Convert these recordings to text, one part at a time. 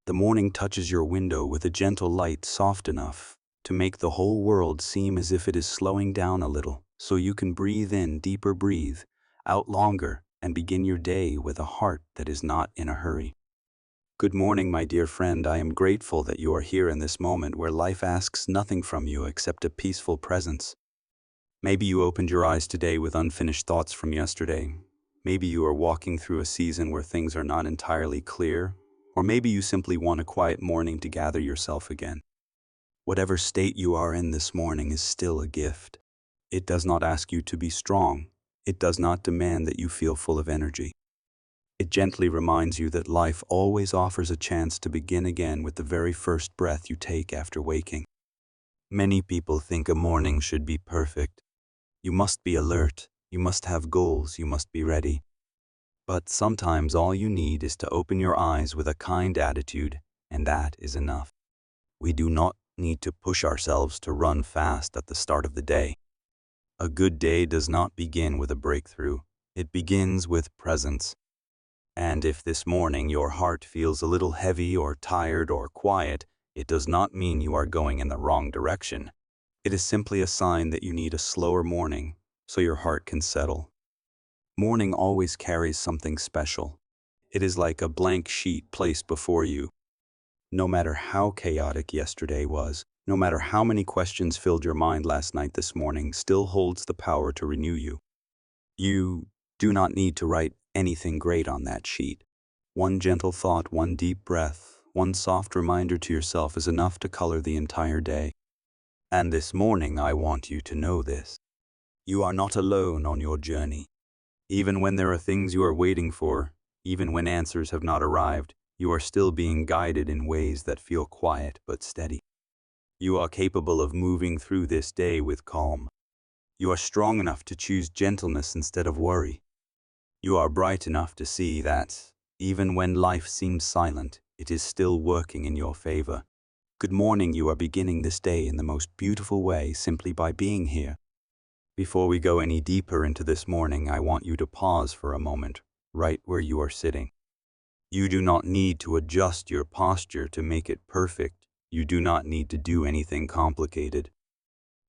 The morning touches your window with a gentle light soft enough to make the whole world seem as if it is slowing down a little, so you can breathe in deeper, breathe out longer, and begin your day with a heart that is not in a hurry. Good morning, my dear friend. I am grateful that you are here in this moment where life asks nothing from you except a peaceful presence. Maybe you opened your eyes today with unfinished thoughts from yesterday. Maybe you are walking through a season where things are not entirely clear, or maybe you simply want a quiet morning to gather yourself again. Whatever state you are in this morning is still a gift. It does not ask you to be strong. It does not demand that you feel full of energy. It gently reminds you that life always offers a chance to begin again with the very first breath you take after waking. Many people think a morning should be perfect. You must be alert, you must have goals, you must be ready. But sometimes all you need is to open your eyes with a kind attitude, and that is enough. We do not need to push ourselves to run fast at the start of the day. A good day does not begin with a breakthrough. It begins with presence. And if this morning your heart feels a little heavy or tired or quiet, it does not mean you are going in the wrong direction. It is simply a sign that you need a slower morning so your heart can settle. Morning always carries something special. It is like a blank sheet placed before you. No matter how chaotic yesterday was, no matter how many questions filled your mind last night, this morning still holds the power to renew you. You do not need to write anything great on that sheet. One gentle thought, one deep breath, one soft reminder to yourself is enough to color the entire day. And this morning I want you to know this. You are not alone on your journey. Even when there are things you are waiting for, even when answers have not arrived, you are still being guided in ways that feel quiet but steady. You are capable of moving through this day with calm. You are strong enough to choose gentleness instead of worry. You are bright enough to see that, even when life seems silent, it is still working in your favor. Good morning. You are beginning this day in the most beautiful way simply by being here. Before we go any deeper into this morning, I want you to pause for a moment, right where you are sitting. You do not need to adjust your posture to make it perfect. You do not need to do anything complicated.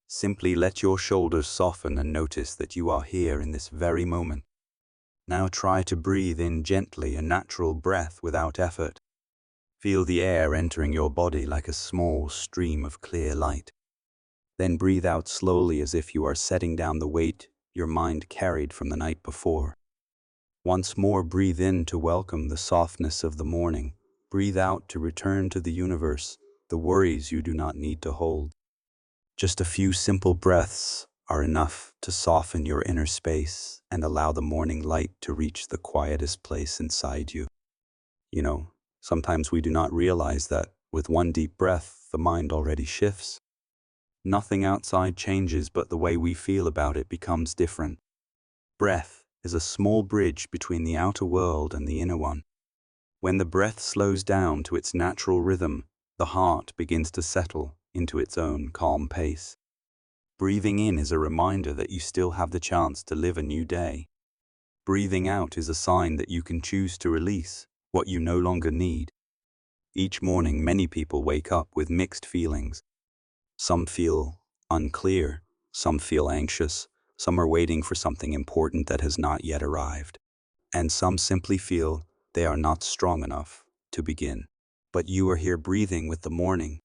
Simply let your shoulders soften and notice that you are here in this very moment. Now try to breathe in gently, a natural breath without effort. Feel the air entering your body like a small stream of clear light. Then breathe out slowly as if you are setting down the weight your mind carried from the night before. Once more, breathe in to welcome the softness of the morning. Breathe out to return to the universe, the worries you do not need to hold. Just a few simple breaths are enough to soften your inner space and allow the morning light to reach the quietest place inside you. Sometimes we do not realize that with one deep breath, the mind already shifts. Nothing outside changes, but the way we feel about it becomes different. Breath is a small bridge between the outer world and the inner one. When the breath slows down to its natural rhythm, the heart begins to settle into its own calm pace. Breathing in is a reminder that you still have the chance to live a new day. Breathing out is a sign that you can choose to release what you no longer need. Each morning, many people wake up with mixed feelings. Some feel unclear, some feel anxious, some are waiting for something important that has not yet arrived, and some simply feel they are not strong enough to begin. But you are here breathing with the morning.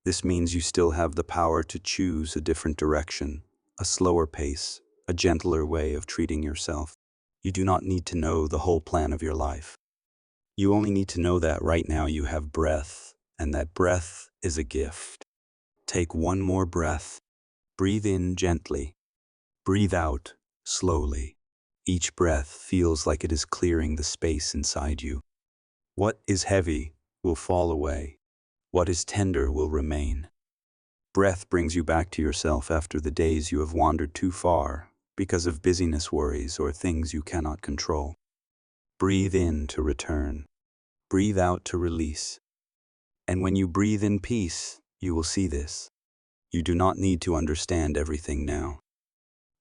This means you still have the power to choose a different direction, a slower pace, a gentler way of treating yourself. You do not need to know the whole plan of your life. You only need to know that right now you have breath, and that breath is a gift. Take one more breath. Breathe in gently. Breathe out slowly. Each breath feels like it is clearing the space inside you. What is heavy will fall away. What is tender will remain. Breath brings you back to yourself after the days you have wandered too far because of busyness, worries, or things you cannot control. Breathe in to return. Breathe out to release. And when you breathe in peace, you will see this. You do not need to understand everything now.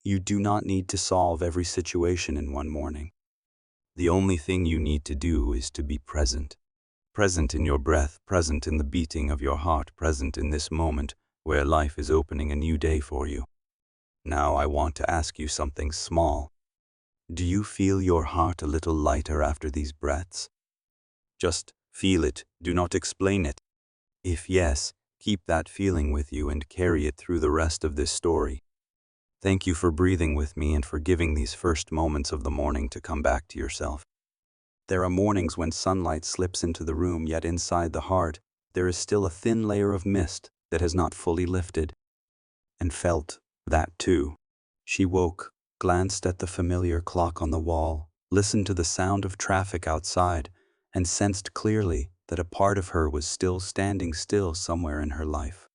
You do not need to solve every situation in one morning. The only thing you need to do is to be present. present in your breath, present in the beating of your heart, present in this moment where life is opening a new day for you. Now I want to ask you something small. Do you feel your heart a little lighter after these breaths? Just feel it, do not explain it. If yes, keep that feeling with you and carry it through the rest of this story. Thank you for breathing with me and for giving these first moments of the morning to come back to yourself. There are mornings when sunlight slips into the room, yet inside the heart, there is still a thin layer of mist that has not fully lifted. And felt that too. She woke, glanced at the familiar clock on the wall, listened to the sound of traffic outside, and sensed clearly that a part of her was still standing still somewhere in her life.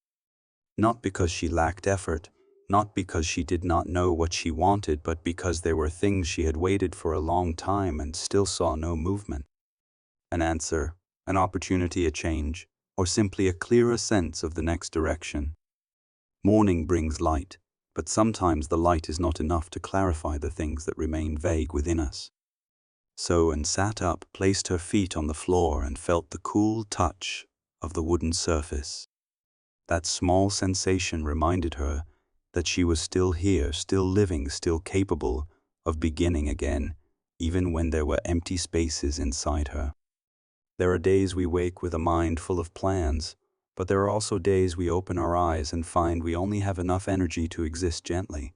Not because she lacked effort, not because she did not know what she wanted, but because there were things she had waited for a long time and still saw no movement. An answer, an opportunity, a change, or simply a clearer sense of the next direction. Morning brings light, but sometimes the light is not enough to clarify the things that remain vague within us. So Anne sat up, placed her feet on the floor, and felt the cool touch of the wooden surface. That small sensation reminded her that she was still here, still living, still capable of beginning again, even when there were empty spaces inside her. There are days we wake with a mind full of plans, but there are also days we open our eyes and find we only have enough energy to exist gently.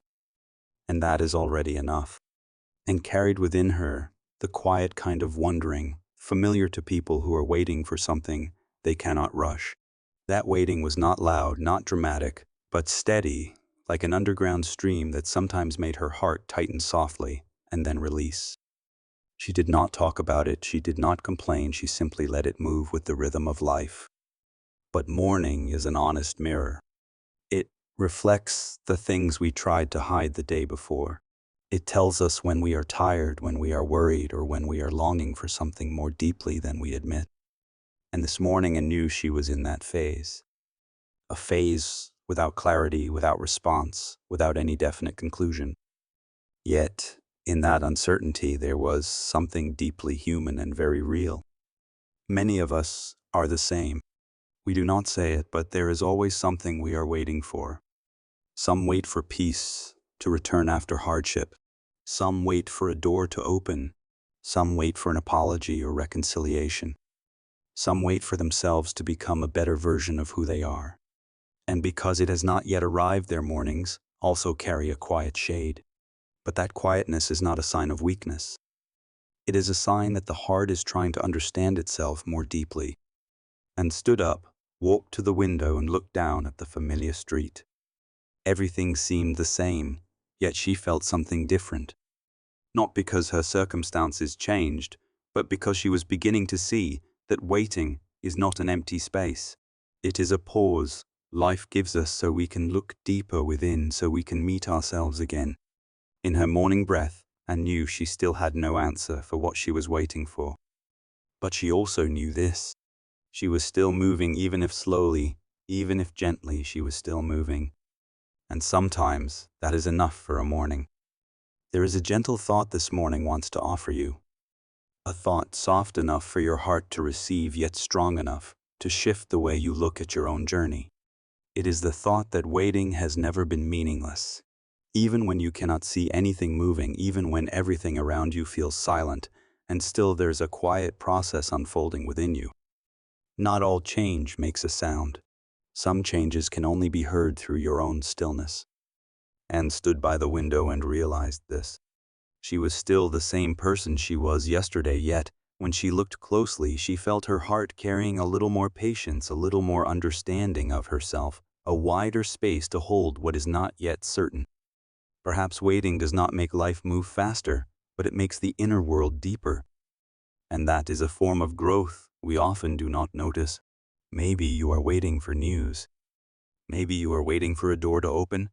And that is already enough. And carried within her the quiet kind of wondering, familiar to people who are waiting for something they cannot rush. That waiting was not loud, not dramatic, but steady, like an underground stream that sometimes made her heart tighten softly and then release. She did not talk about it, she did not complain, she simply let it move with the rhythm of life. But morning is an honest mirror. It reflects the things we tried to hide the day before. It tells us when we are tired, when we are worried, or when we are longing for something more deeply than we admit. And this morning I knew she was in that phase. A phase without clarity, without response, without any definite conclusion. Yet, in that uncertainty, there was something deeply human and very real. Many of us are the same. We do not say it, but there is always something we are waiting for. Some wait for peace to return after hardship. Some wait for a door to open. Some wait for an apology or reconciliation. Some wait for themselves to become a better version of who they are. And because it has not yet arrived, their mornings also carry a quiet shade. But that quietness is not a sign of weakness. It is a sign that the heart is trying to understand itself more deeply. And stood up, walked to the window and looked down at the familiar street. Everything seemed the same, yet she felt something different. Not because her circumstances changed, but because she was beginning to see that waiting is not an empty space. It is a pause life gives us so we can look deeper within, so we can meet ourselves again. In her morning breath, Anne knew she still had no answer for what she was waiting for. But she also knew this. She was still moving, even if slowly, even if gently, she was still moving. And sometimes that is enough for a morning. There is a gentle thought this morning wants to offer you. A thought soft enough for your heart to receive, yet strong enough to shift the way you look at your own journey. It is the thought that waiting has never been meaningless. Even when you cannot see anything moving, even when everything around you feels silent, and still there's a quiet process unfolding within you. Not all change makes a sound. Some changes can only be heard through your own stillness. Anne stood by the window and realized this. She was still the same person she was yesterday, yet, when she looked closely, she felt her heart carrying a little more patience, a little more understanding of herself, a wider space to hold what is not yet certain. Perhaps waiting does not make life move faster, but it makes the inner world deeper. And that is a form of growth we often do not notice. Maybe you are waiting for news. Maybe you are waiting for a door to open.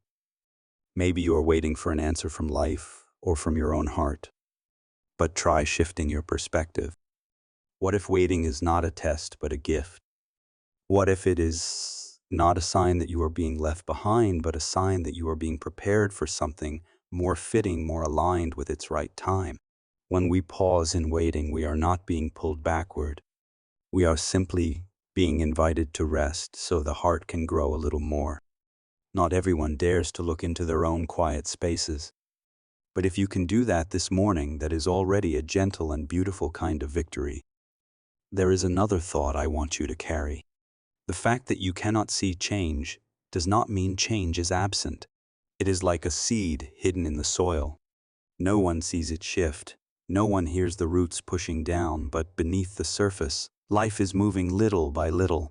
Maybe you are waiting for an answer from life or from your own heart. But try shifting your perspective. What if waiting is not a test but a gift? What if it is not a sign that you are being left behind, but a sign that you are being prepared for something more fitting, more aligned with its right time? When we pause in waiting, we are not being pulled backward. We are simply being invited to rest so the heart can grow a little more. Not everyone dares to look into their own quiet spaces. But if you can do that this morning, that is already a gentle and beautiful kind of victory. There is another thought I want you to carry. The fact that you cannot see change does not mean change is absent. It is like a seed hidden in the soil. No one sees it shift. No one hears the roots pushing down, but beneath the surface, life is moving little by little.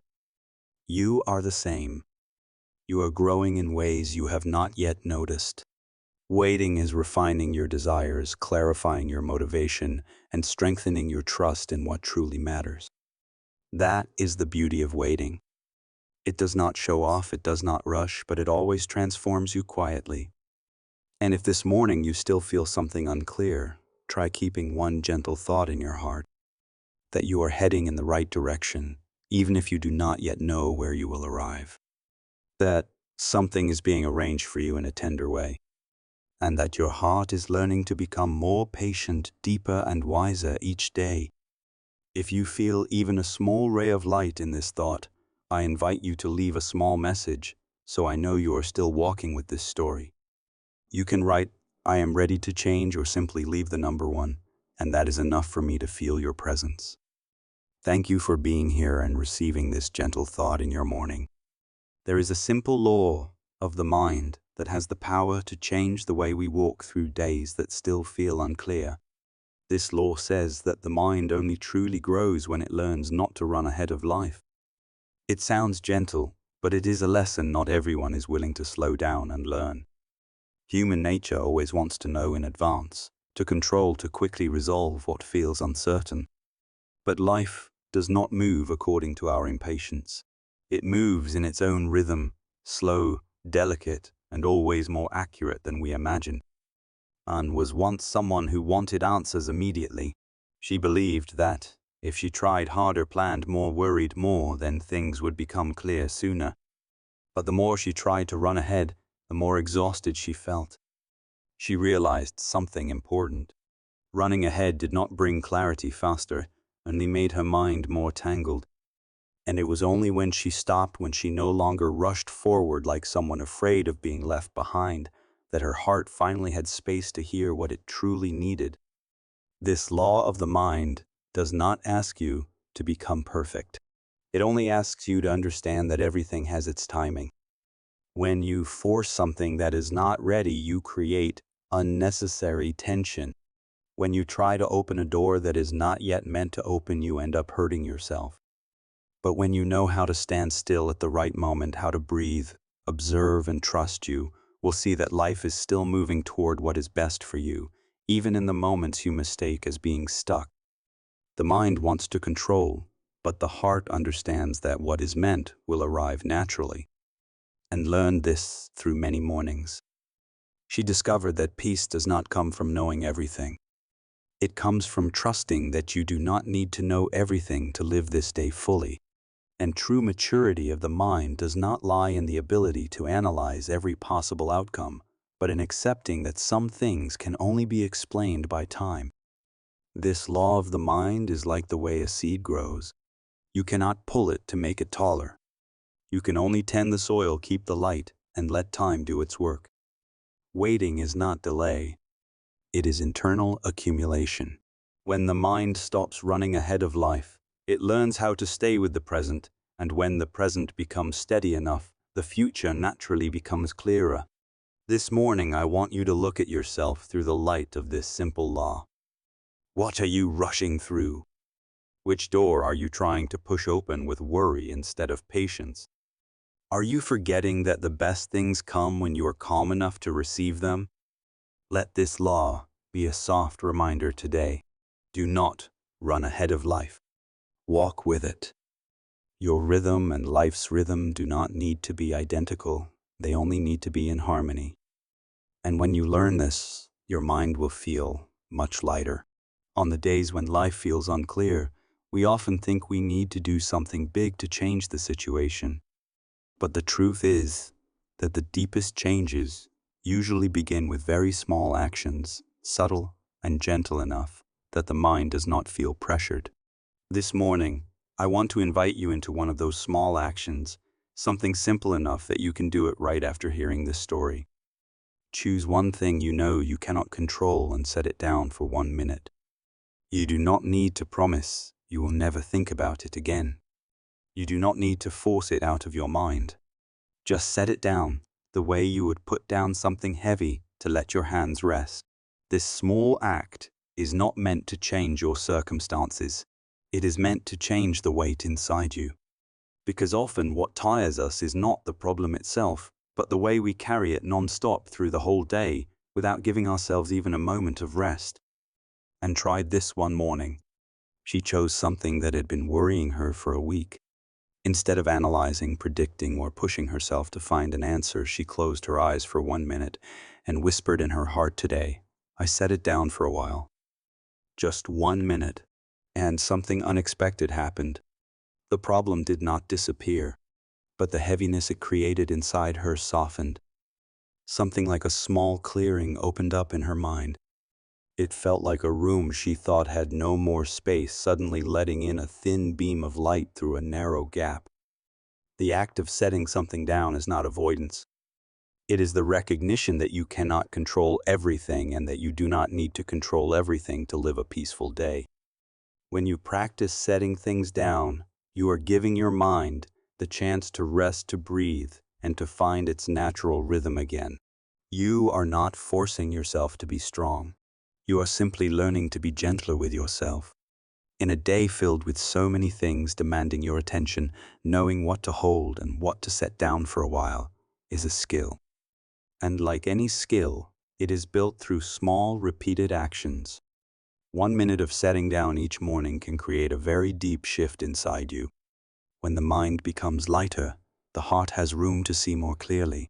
You are the same. You are growing in ways you have not yet noticed. Waiting is refining your desires, clarifying your motivation, and strengthening your trust in what truly matters. That is the beauty of waiting. It does not show off, it does not rush, but it always transforms you quietly. And if this morning you still feel something unclear, try keeping one gentle thought in your heart, that you are heading in the right direction, even if you do not yet know where you will arrive. That something is being arranged for you in a tender way, and that your heart is learning to become more patient, deeper, and wiser each day. If you feel even a small ray of light in this thought, I invite you to leave a small message, so I know you are still walking with this story. You can write, "I am ready to change," or simply leave the number 1, and that is enough for me to feel your presence. Thank you for being here and receiving this gentle thought in your morning. There is a simple law of the mind that has the power to change the way we walk through days that still feel unclear. This law says that the mind only truly grows when it learns not to run ahead of life. It sounds gentle, but it is a lesson not everyone is willing to slow down and learn. Human nature always wants to know in advance, to control, to quickly resolve what feels uncertain. But life does not move according to our impatience. It moves in its own rhythm, slow, delicate, and always more accurate than we imagine. Anne was once someone who wanted answers immediately. She believed that, if she tried harder, planned more, worried more, then things would become clear sooner. But the more she tried to run ahead, the more exhausted she felt. She realized something important. Running ahead did not bring clarity faster, only made her mind more tangled. And it was only when she stopped, when she no longer rushed forward like someone afraid of being left behind, that her heart finally had space to hear what it truly needed. This law of the mind does not ask you to become perfect. It only asks you to understand that everything has its timing. When you force something that is not ready, you create unnecessary tension. When you try to open a door that is not yet meant to open, you end up hurting yourself. But when you know how to stand still at the right moment, how to breathe, observe, and trust, you will see that life is still moving toward what is best for you, even in the moments you mistake as being stuck. The mind wants to control, but the heart understands that what is meant will arrive naturally, and learned this through many mornings. She discovered that peace does not come from knowing everything. It comes from trusting that you do not need to know everything to live this day fully. And true maturity of the mind does not lie in the ability to analyze every possible outcome, but in accepting that some things can only be explained by time. This law of the mind is like the way a seed grows. You cannot pull it to make it taller. You can only tend the soil, keep the light, and let time do its work. Waiting is not delay. It is internal accumulation. When the mind stops running ahead of life, it learns how to stay with the present, and when the present becomes steady enough, the future naturally becomes clearer. This morning, I want you to look at yourself through the light of this simple law. What are you rushing through? Which door are you trying to push open with worry instead of patience? Are you forgetting that the best things come when you are calm enough to receive them? Let this law be a soft reminder today. Do not run ahead of life. Walk with it. Your rhythm and life's rhythm do not need to be identical. They only need to be in harmony. And when you learn this, your mind will feel much lighter. On the days when life feels unclear, we often think we need to do something big to change the situation. But the truth is that the deepest changes usually begin with very small actions, subtle and gentle enough that the mind does not feel pressured. This morning, I want to invite you into one of those small actions, something simple enough that you can do it right after hearing this story. Choose one thing you know you cannot control and set it down for 1 minute. You do not need to promise you will never think about it again. You do not need to force it out of your mind. Just set it down, the way you would put down something heavy to let your hands rest. This small act is not meant to change your circumstances. It is meant to change the weight inside you. Because often what tires us is not the problem itself, but the way we carry it non-stop through the whole day without giving ourselves even a moment of rest. And tried this one morning. She chose something that had been worrying her for a week. Instead of analyzing, predicting, or pushing herself to find an answer, she closed her eyes for 1 minute and whispered in her heart, "Today, I set it down for a while." Just 1 minute. And something unexpected happened. The problem did not disappear, but the heaviness it created inside her softened. Something like a small clearing opened up in her mind. It felt like a room she thought had no more space suddenly letting in a thin beam of light through a narrow gap. The act of setting something down is not avoidance. It is the recognition that you cannot control everything and that you do not need to control everything to live a peaceful day. When you practice setting things down, you are giving your mind the chance to rest, to breathe, and to find its natural rhythm again. You are not forcing yourself to be strong. You are simply learning to be gentler with yourself. In a day filled with so many things demanding your attention, knowing what to hold and what to set down for a while is a skill. And like any skill, it is built through small, repeated actions. 1 minute of setting down each morning can create a very deep shift inside you. When the mind becomes lighter, the heart has room to see more clearly.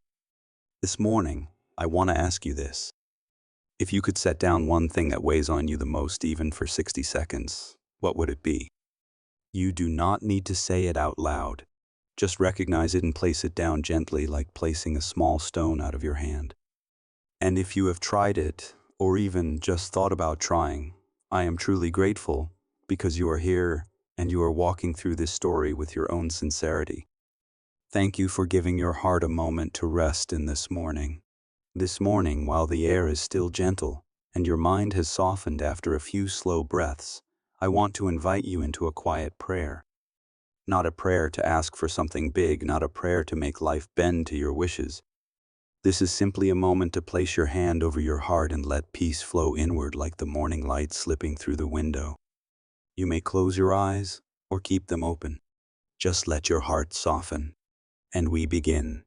This morning, I want to ask you this. If you could set down one thing that weighs on you the most, even for 60 seconds, what would it be? You do not need to say it out loud. Just recognize it and place it down gently, like placing a small stone out of your hand. And if you have tried it, or even just thought about trying, I am truly grateful because you are here and you are walking through this story with your own sincerity. Thank you for giving your heart a moment to rest in this morning. This morning, while the air is still gentle and your mind has softened after a few slow breaths, I want to invite you into a quiet prayer. Not a prayer to ask for something big, not a prayer to make life bend to your wishes. This is simply a moment to place your hand over your heart and let peace flow inward like the morning light slipping through the window. You may close your eyes or keep them open. Just let your heart soften. And we begin.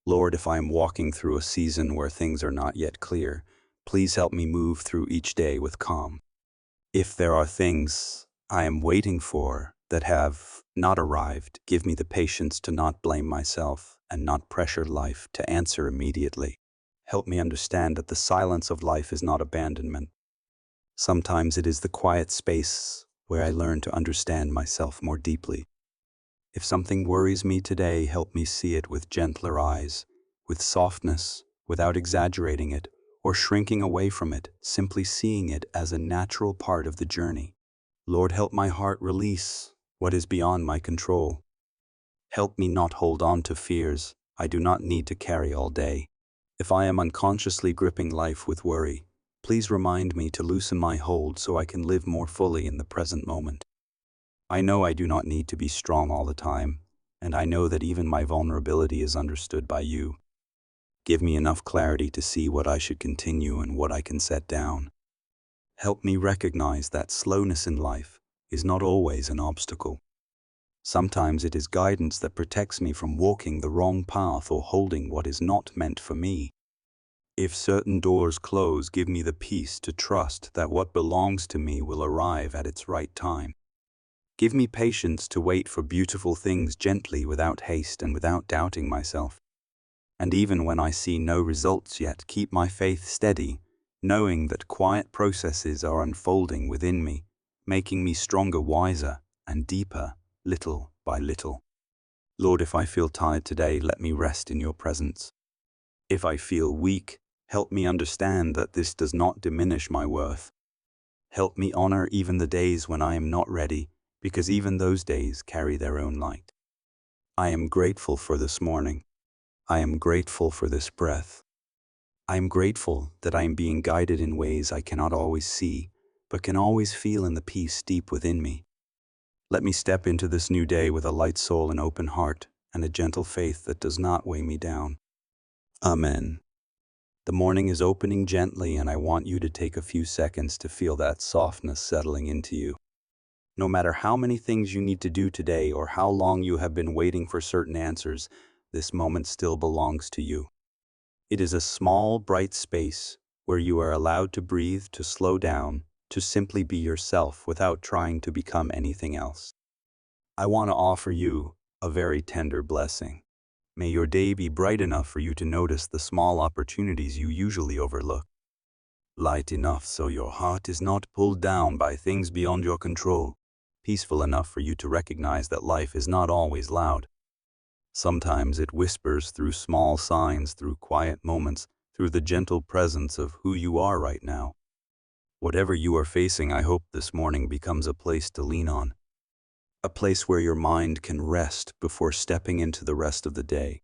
Lord, if I am walking through a season where things are not yet clear, please help me move through each day with calm. If there are things I am waiting for that have not arrived, give me the patience to not blame myself and not pressure life to answer immediately. Help me understand that the silence of life is not abandonment. Sometimes it is the quiet space where I learn to understand myself more deeply. If something worries me today, help me see it with gentler eyes, with softness, without exaggerating it or shrinking away from it, simply seeing it as a natural part of the journey. Lord, help my heart release what is beyond my control. Help me not hold on to fears I do not need to carry all day. If I am unconsciously gripping life with worry, please remind me to loosen my hold so I can live more fully in the present moment. I know I do not need to be strong all the time, and I know that even my vulnerability is understood by you. Give me enough clarity to see what I should continue and what I can set down. Help me recognize that slowness in life is not always an obstacle. Sometimes it is guidance that protects me from walking the wrong path or holding what is not meant for me. If certain doors close, give me the peace to trust that what belongs to me will arrive at its right time. Give me patience to wait for beautiful things gently, without haste and without doubting myself. And even when I see no results yet, keep my faith steady, knowing that quiet processes are unfolding within me, making me stronger, wiser, and deeper, little by little. Lord, if I feel tired today, let me rest in your presence. If I feel weak, help me understand that this does not diminish my worth. Help me honor even the days when I am not ready, because even those days carry their own light. I am grateful for this morning. I am grateful for this breath. I am grateful that I am being guided in ways I cannot always see, but can always feel in the peace deep within me. Let me step into this new day with a light soul and open heart, and a gentle faith that does not weigh me down. Amen. The morning is opening gently, and I want you to take a few seconds to feel that softness settling into you. No matter how many things you need to do today or how long you have been waiting for certain answers, this moment still belongs to you. It is a small, bright space where you are allowed to breathe, to slow down, to simply be yourself without trying to become anything else. I want to offer you a very tender blessing. May your day be bright enough for you to notice the small opportunities you usually overlook. Light enough so your heart is not pulled down by things beyond your control. Peaceful enough for you to recognize that life is not always loud. Sometimes it whispers through small signs, through quiet moments, through the gentle presence of who you are right now. Whatever you are facing, I hope this morning becomes a place to lean on. A place where your mind can rest before stepping into the rest of the day.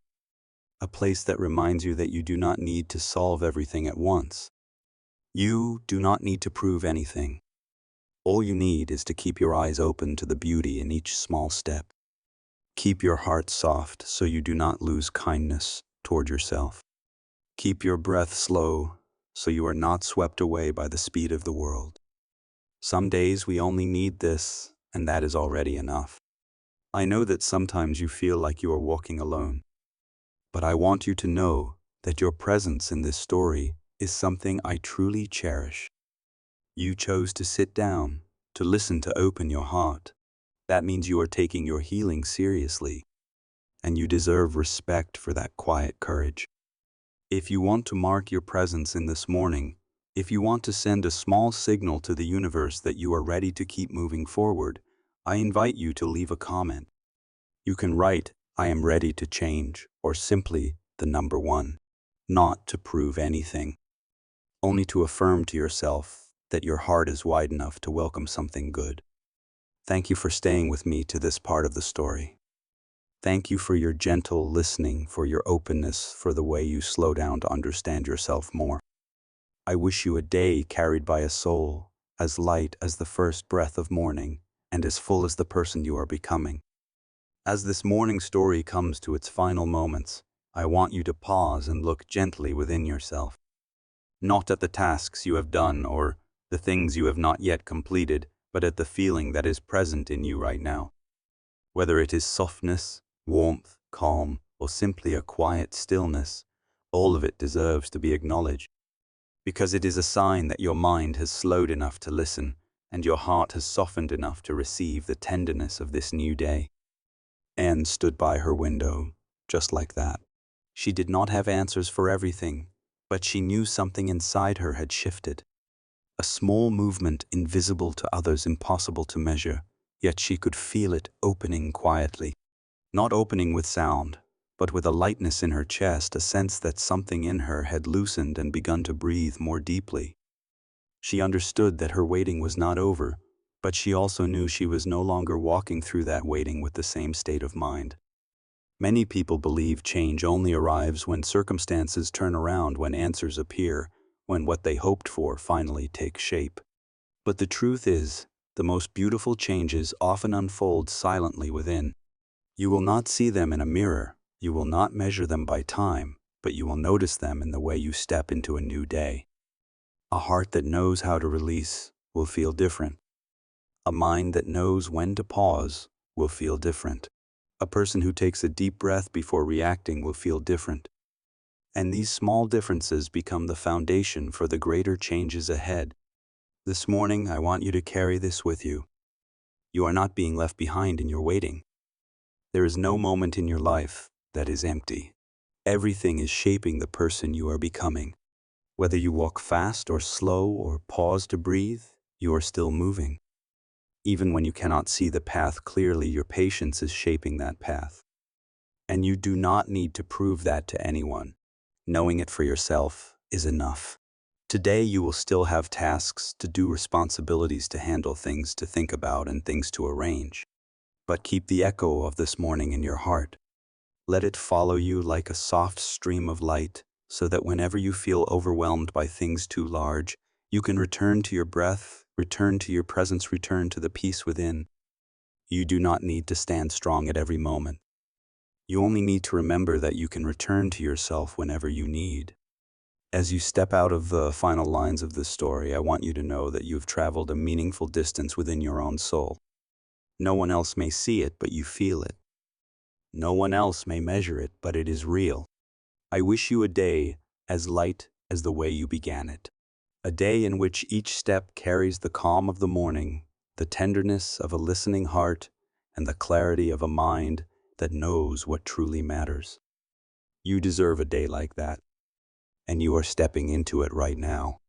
A place that reminds you that you do not need to solve everything at once. You do not need to prove anything. All you need is to keep your eyes open to the beauty in each small step. Keep your heart soft so you do not lose kindness toward yourself. Keep your breath slow so you are not swept away by the speed of the world. Some days we only need this, and that is already enough. I know that sometimes you feel like you are walking alone, but I want you to know that your presence in this story is something I truly cherish. You chose to sit down, to listen, to open your heart. That means you are taking your healing seriously, and you deserve respect for that quiet courage. If you want to mark your presence in this morning, if you want to send a small signal to the universe that you are ready to keep moving forward, I invite you to leave a comment. You can write, "I am ready to change," or simply the number 1. Not to prove anything, only to affirm to yourself that your heart is wide enough to welcome something good. Thank you for staying with me to this part of the story. Thank you for your gentle listening, for your openness, for the way you slow down to understand yourself more. I wish you a day carried by a soul as light as the first breath of morning and as full as the person you are becoming. As this morning story comes to its final moments, I want you to pause and look gently within yourself. Not at the tasks you have done or the things you have not yet completed, but at the feeling that is present in you right now. Whether it is softness, warmth, calm, or simply a quiet stillness, all of it deserves to be acknowledged, because it is a sign that your mind has slowed enough to listen and your heart has softened enough to receive the tenderness of this new day. Anne stood by her window, just like that. She did not have answers for everything, but she knew something inside her had shifted. A small movement invisible to others, impossible to measure, yet she could feel it opening quietly. Not opening with sound, but with a lightness in her chest, a sense that something in her had loosened and begun to breathe more deeply. She understood that her waiting was not over, but she also knew she was no longer walking through that waiting with the same state of mind. Many people believe change only arrives when circumstances turn around, when answers appear, when what they hoped for finally takes shape. But the truth is, the most beautiful changes often unfold silently within. You will not see them in a mirror, you will not measure them by time, but you will notice them in the way you step into a new day. A heart that knows how to release will feel different. A mind that knows when to pause will feel different. A person who takes a deep breath before reacting will feel different. And these small differences become the foundation for the greater changes ahead. This morning, I want you to carry this with you. You are not being left behind in your waiting. There is no moment in your life that is empty. Everything is shaping the person you are becoming. Whether you walk fast or slow or pause to breathe, you are still moving. Even when you cannot see the path clearly, your patience is shaping that path. And you do not need to prove that to anyone. Knowing it for yourself is enough. Today you will still have tasks to do, responsibilities to handle, things to think about, and things to arrange. But keep the echo of this morning in your heart. Let it follow you like a soft stream of light, so that whenever you feel overwhelmed by things too large, you can return to your breath, return to your presence, return to the peace within. You do not need to stand strong at every moment. You only need to remember that you can return to yourself whenever you need. As you step out of the final lines of this story, I want you to know that you have traveled a meaningful distance within your own soul. No one else may see it, but you feel it. No one else may measure it, but it is real. I wish you a day as light as the way you began it. A day in which each step carries the calm of the morning, the tenderness of a listening heart, and the clarity of a mind that knows what truly matters. You deserve a day like that, and you are stepping into it right now.